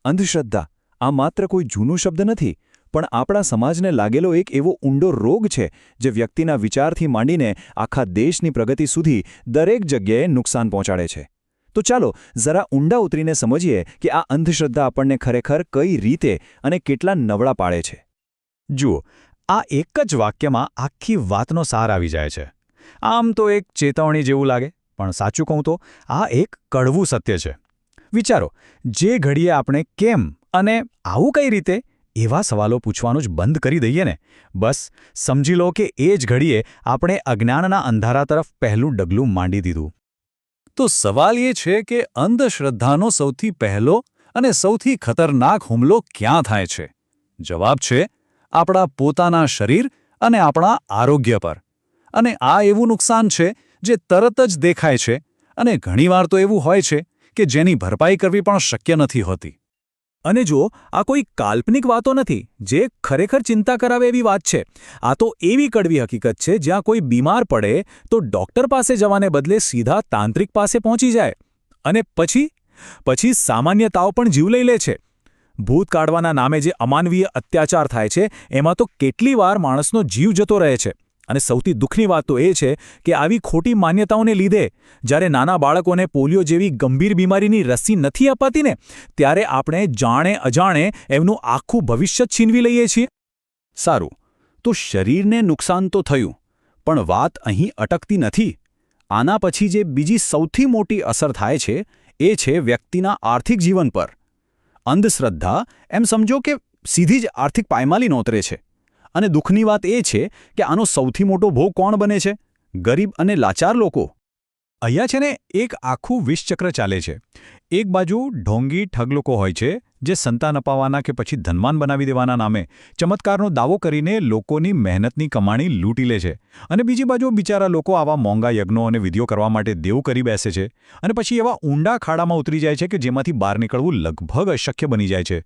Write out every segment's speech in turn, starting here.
અંધશ્રદ્ધા આ માત્ર કોઈ જૂનું શબ્દ નથી, પણ આપણા સમાજને લાગેલો એક એવો ઊંડો રોગ છે જે વ્યક્તિના વિચારથી માંડીને આખા દેશની પ્રગતિ સુધી દરેક જગ્યાએ નુકસાન પહોંચાડે છે. તો ચાલો જરા ઊંડા ઉતરીને સમજીએ કે આ અંધશ્રદ્ધા આપણને ખરેખર કઈ રીતે અને કેટલા નવળા પાડે છે. જુઓ, આ એક જ વાક્યમાં આખી વાતનો સાર આવી જાય છે. આમ તો એક ચેતવણી જેવું લાગે, પણ સાચું કહું તો આ એક કડવું સત્ય છે. વિચારો, જે ઘડીએ આપણે કેમ અને આવું કઈ રીતે એવા સવાલો પૂછવાનું જ બંધ કરી દઈએ ને, બસ સમજી લો કે એ જ ઘડીએ આપણે અજ્ઞાનના અંધારા તરફ પહેલું ડગલું માંડી દીધું. તો સવાલ એ છે કે અંધશ્રદ્ધાનો સૌથી પહેલો અને સૌથી ખતરનાક હુમલો ક્યાં થાય છે? જવાબ છે આપણા પોતાના શરીર અને આપણા આરોગ્ય પર. અને આ એવું નુકસાન છે જે તરત જ દેખાય છે અને ઘણીવાર તો એવું હોય છે કે જેની ભરપાઈ કરવી પણ શક્ય નથી હોતી. અને જો આ કોઈ કાલ્પનિક વાતો નથી, જે ખરેખર ચિંતા કરાવે એવી વાત છે. આ તો એવી કડવી હકીકત છે જ્યાં કોઈ બીમાર પડે તો ડોક્ટર પાસે જવાને બદલે સીધા તાંત્રિક પાસે પહોંચી જાય અને પછી સામાન્ય તાવ પણ જીવ લઈ લે છે. ભૂત કાઢવાના નામે જે અમાનવીય અત્યાચાર થાય છે એમાં તો કેટલી વાર માણસનો જીવ જતો રહે છે. અને સૌથી દુઃખની વાત તો એ છે કે આવી ખોટી માન્યતાઓને લીધે જ્યારે નાના બાળકોને પોલિયો જેવી ગંભીર બીમારીની રસી નથી અપાતી ને, ત્યારે આપણે જાણે અજાણે એમનું આખું ભવિષ્ય છીનવી લઈએ છીએ. સારું, તો શરીરને નુકસાન તો થયું, પણ વાત અહીં અટકતી નથી. આના પછી જે બીજી સૌથી મોટી અસર થાય છે એ છે વ્યક્તિના આર્થિક જીવન પર. અંધશ્રદ્ધા એમ સમજો કે સીધી જ આર્થિક પાયમાલી નોતરે છે. અને દુઃખની વાત એ છે કે આનો સૌથી મોટો ભોગ કોણ બને છે? ગરીબ અને લાચાર લોકો. અહીંયા છે ને એક આખું વિષચક્ર ચાલે છે. એક બાજુ ઢોંગી ઠગ લોકો હોય છે જે સંતાન અપાવવાના કે પછી ધનવાન બનાવી દેવાના નામે ચમત્કારનો દાવો કરીને લોકોની મહેનતની કમાણી લૂંટી લે છે. અને બીજી બાજુ બિચારા લોકો આવા મોંઘા યજ્ઞો અને વિધિઓ કરવા માટે દેવ કરી બેસે છે અને પછી એવા ઊંડા ખાડામાં ઉતરી જાય છે કે જેમાંથી બહાર નીકળવું લગભગ અશક્ય બની જાય છે.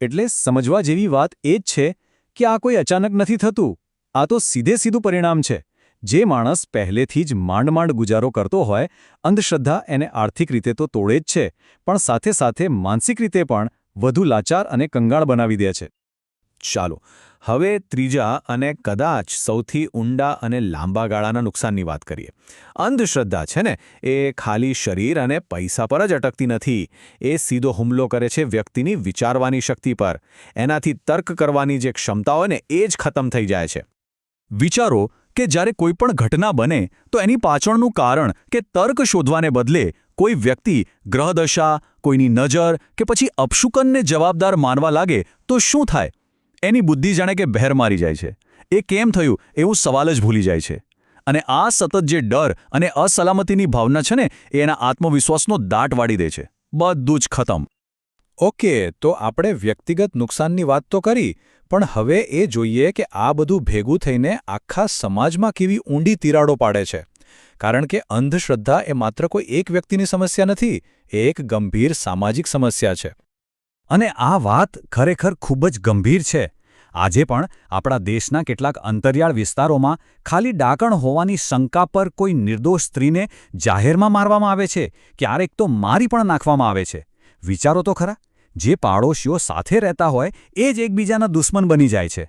એટલે સમજવા જેવી વાત એ જ છે કે આ કોઈ અચાનક નથી થતું. આ તો સીધું પરિણામ છે. જે માણસ પહેલેથી જ માંડ ગુજારો કરતો હોય, અંધશ્રદ્ધા એને આર્થિક રીતે તો તોડે જ છે, પણ સાથે સાથે માનસિક રીતે પણ વધુ લાચાર અને કંગાળ બનાવી દે છે. ચાલો હવે ત્રીજા અને કદાચ સૌથી ઊંડા અને લાંબા ગાળાના નુકસાનની વાત કરીએ. અંધશ્રદ્ધા છે ને એ ખાલી શરીર અને પૈસા પર જ અટકતી નથી. એ સીધો હુમલો કરે છે વ્યક્તિની વિચારવાની શક્તિ પર. એનાથી તર્ક કરવાની જે ક્ષમતા હોય ને એ જ ખતમ થઈ જાય છે. વિચારો કે જ્યારે કોઈ પણ ઘટના બને તો એની પાછળનું કારણ કે તર્ક શોધવાને બદલે કોઈ વ્યક્તિ ગ્રહદશા, કોઈની નજર કે પછી અપશુકનને જવાબદાર માનવા લાગે તો શું થાય? એની બુદ્ધિ જાણે કે બહેર મારી જાય છે. એ કેમ થયું એવું સવાલ જ ભૂલી જાય છે. અને આ સતત જે ડર અને અસલામતીની ભાવના છે ને એ એના આત્મવિશ્વાસનો દાટ વાળી દે છે. બધું જ ખતમ. ઓકે, તો આપણે વ્યક્તિગત નુકસાનની વાત તો કરી, પણ હવે એ જોઈએ કે આ બધું ભેગું થઈને આખા સમાજમાં કેવી ઊંડી તિરાડો પાડે છે. કારણ કે અંધશ્રદ્ધા એ માત્ર કોઈ એક વ્યક્તિની સમસ્યા નથી, એ એક ગંભીર સામાજિક સમસ્યા છે. અને આ વાત ખરેખર ખૂબ જ ગંભીર છે. આજે પણ આપણા દેશના કેટલાક અંતરિયાળ વિસ્તારોમાં ખાલી ડાકણ હોવાની શંકા પર કોઈ નિર્દોષ સ્ત્રીને જાહેરમાં મારવામાં આવે છે, ક્યારેક તો મારી પણ નાખવામાં આવે છે. વિચારો તો ખરા, જે પાડોશીઓ સાથે રહેતા હોય એ જ એકબીજાના દુશ્મન બની જાય છે.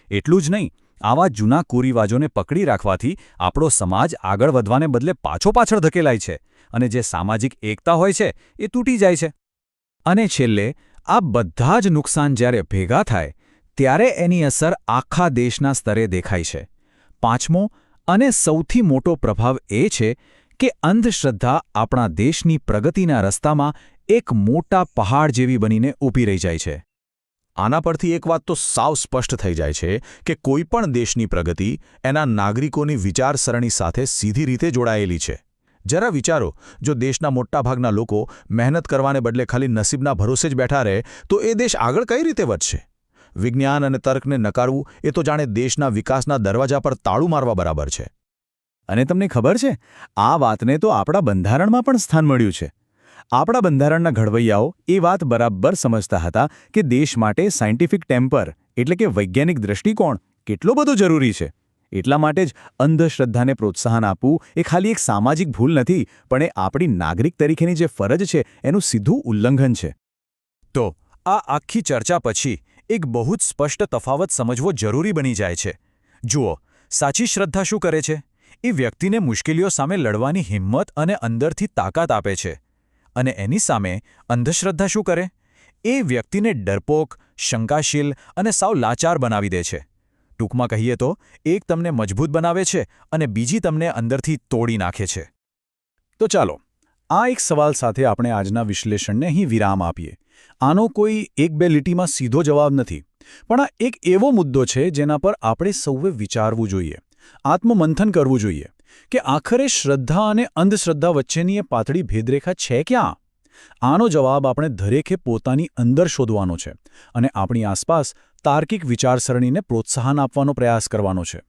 એટલું જ નહીં, આવા જૂના કુરિવાજોને પકડી રાખવાથી આપણો સમાજ આગળ વધવાને બદલે પાછળ ધકેલાય છે અને જે સામાજિક એકતા હોય છે એ તૂટી જાય છે. અને છેલ્લે આ બધા જ નુકસાન જ્યારે ભેગા થાય ત્યારે એની અસર આખા દેશના સ્તરે દેખાય છે. પાંચમો અને સૌથી મોટો પ્રભાવ એ છે કે અંધશ્રદ્ધા આપણા દેશની પ્રગતિના રસ્તામાં એક મોટા પહાડ જેવી બનીને ઊભી રહી જાય છે. આના પરથી એક વાત તો સાવ સ્પષ્ટ થઈ જાય છે કે કોઈ પણ દેશની પ્રગતિ એના નાગરિકોની વિચારસરણી સાથે સીધી રીતે જોડાયેલી છે. જરા વિચારો, જો દેશના મોટાભાગના લોકો મહેનત કરવાને બદલે ખાલી નસીબના ભરોસે જ બેઠા રહે તો એ દેશ આગળ કઈ રીતે વધશે? વિજ્ઞાન અને તર્કને નકારવું એ તો જાણે દેશના વિકાસના દરવાજા પર તાળું મારવા બરાબર છે. અને તમને ખબર છે, આ વાતને તો આપણા બંધારણમાં પણ સ્થાન મળ્યું છે. આપણા બંધારણના ઘડવૈયાઓ એ વાત બરાબર સમજતા હતા કે દેશ માટે સાયન્ટિફિક ટેમ્પર એટલે કે વૈજ્ઞાનિક દૃષ્ટિકોણ કેટલો બધો જરૂરી છે. એટલા માટે જ અંધશ્રદ્ધાને પ્રોત્સાહન આપવું એ ખાલી એક સામાજિક ભૂલ નથી, પણ એ આપણી નાગરિક તરીકેની જે ફરજ છે એનું સીધું ઉલ્લંઘન છે. તો આ આખી ચર્ચા પછી એક બહુ જ સ્પષ્ટ તફાવત સમજવો જરૂરી બની જાય છે. જુઓ, સાચી શ્રદ્ધા શું કરે છે? એ વ્યક્તિને મુશ્કેલીઓ સામે લડવાની હિંમત અને અંદરથી તાકાત આપે છે. અને એની સામે અંધશ્રદ્ધા શું કરે? એ વ્યક્તિને ડરપોક, શંકાશીલ અને સાવ લાચાર બનાવી દે છે. ટૂંકમાં કહીએ તો એક તમને મજબૂત બનાવે છે અને બીજી તમને અંદરથી તોડી નાખે છે. તો ચાલો, આ એક સવાલ સાથે આપણે આજના વિશ્લેષણને અહીં વિરામ આપીએ. આનો કોઈ એક બે લીટીમાં સીધો જવાબ નથી, પણ આ એક એવો મુદ્દો છે જેના પર આપણે સૌએ વિચારવું જોઈએ, આત્મમંથન કરવું જોઈએ કે આખરે શ્રદ્ધા અને અંધશ્રદ્ધા વચ્ચેની એ પાતળી ભેદરેખા છે ક્યાં? આનો જવાબ આપણે દરેકે પોતાની અંદર શોધવાનો છે અને આપણી આસપાસ તાર્કિક વિચારસરણીને પ્રોત્સાહન આપવાનો પ્રયાસ કરવાનો છે.